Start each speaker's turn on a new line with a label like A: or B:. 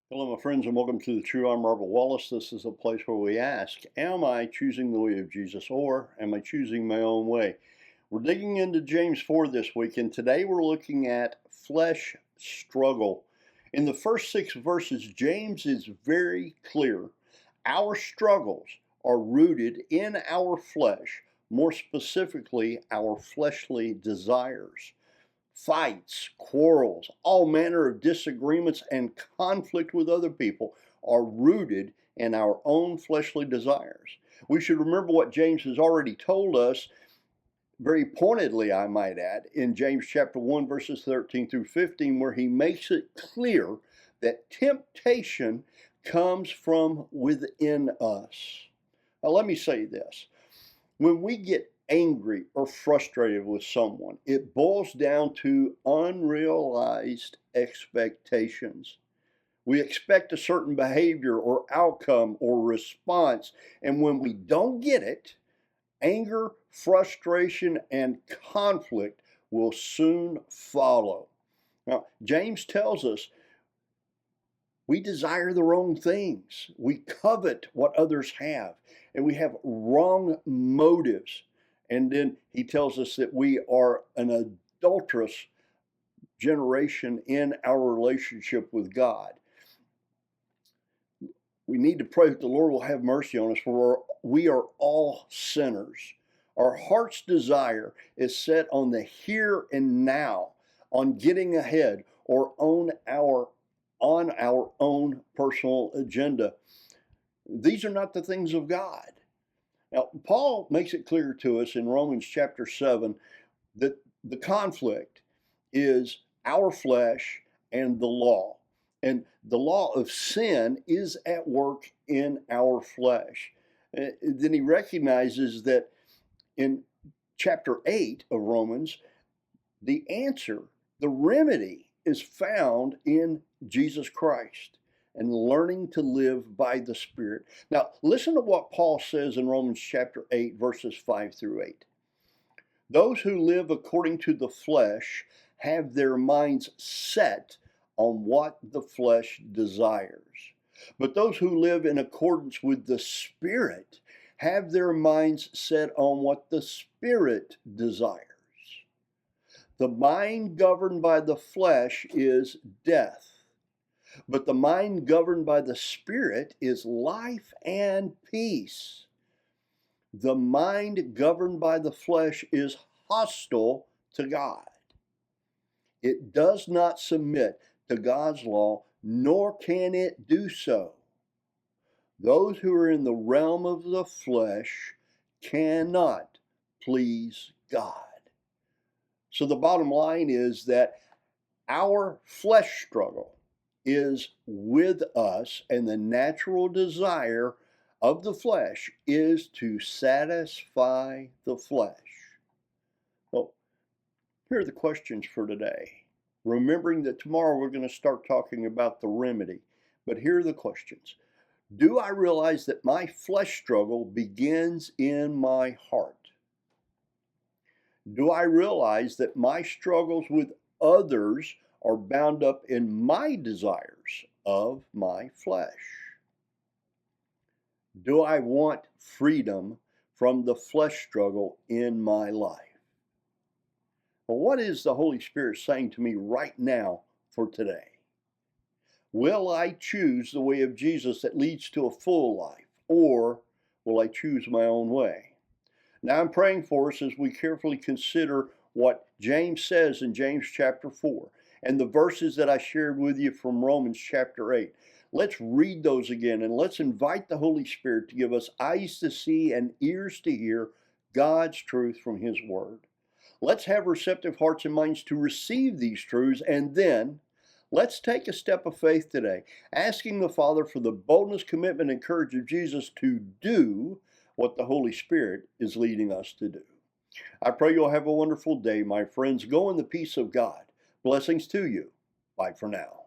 A: Hello, my friends, and welcome to the True. I'm Robert Wallace. This is a place where we ask, am I choosing the way of Jesus, or am I choosing my own way? We're digging into James 4 this week, and today we're looking at flesh struggle. In the first 6 verses, James is very clear. Our struggles are rooted in our flesh, more specifically, our fleshly desires. Fights, quarrels, all manner of disagreements, and conflict with other people are rooted in our own fleshly desires. We should remember what James has already told us, very pointedly, I might add, in James chapter 1, verses 13 through 15, where he makes it clear that temptation comes from within us. Now, let me say this. When we get angry or frustrated with someone, it boils down to unrealized expectations. We expect a certain behavior or outcome or response, and when we don't get it, anger, frustration, and conflict will soon follow. Now, James tells us we desire the wrong things. We covet what others have, and we have wrong motives. And then he tells us that we are an adulterous generation in our relationship with God. We need to pray that the Lord will have mercy on us, for we are all sinners. Our heart's desire is set on the here and now, on getting ahead, or on our own personal agenda. These are not the things of God. Now, Paul makes it clear to us in Romans chapter 7 that the conflict is our flesh and the law. And the law of sin is at work in our flesh. Then he recognizes that in chapter 8 of Romans, the answer, the remedy, is found in Jesus Christ and learning to live by the Spirit. Now, listen to what Paul says in Romans chapter 8, verses 5 through 8. Those who live according to the flesh have their minds set on what the flesh desires. But those who live in accordance with the Spirit have their minds set on what the Spirit desires. The mind governed by the flesh is death, but the mind governed by the Spirit is life and peace. The mind governed by the flesh is hostile to God. It does not submit to God's law, nor can it do so. Those who are in the realm of the flesh cannot please God. So the bottom line is that our flesh struggle is with us, and the natural desire of the flesh is to satisfy the flesh. Well, here are the questions for today. Remembering that tomorrow we're going to start talking about the remedy. But here are the questions. Do I realize that my flesh struggle begins in my heart? Do I realize that my struggles with others are bound up in my desires of my flesh? Do I want freedom from the flesh struggle in my life? Well, what is the Holy Spirit saying to me right now for today? Will I choose the way of Jesus that leads to a full life, or will I choose my own way? Now, I'm praying for us as we carefully consider what James says in James chapter 4 and the verses that I shared with you from Romans chapter 8. Let's read those again, and let's invite the Holy Spirit to give us eyes to see and ears to hear God's truth from His Word. Let's have receptive hearts and minds to receive these truths, and then let's take a step of faith today, asking the Father for the boldness, commitment, and courage of Jesus to do what the Holy Spirit is leading us to do. I pray you'll have a wonderful day, my friends. Go in the peace of God. Blessings to you. Bye for now.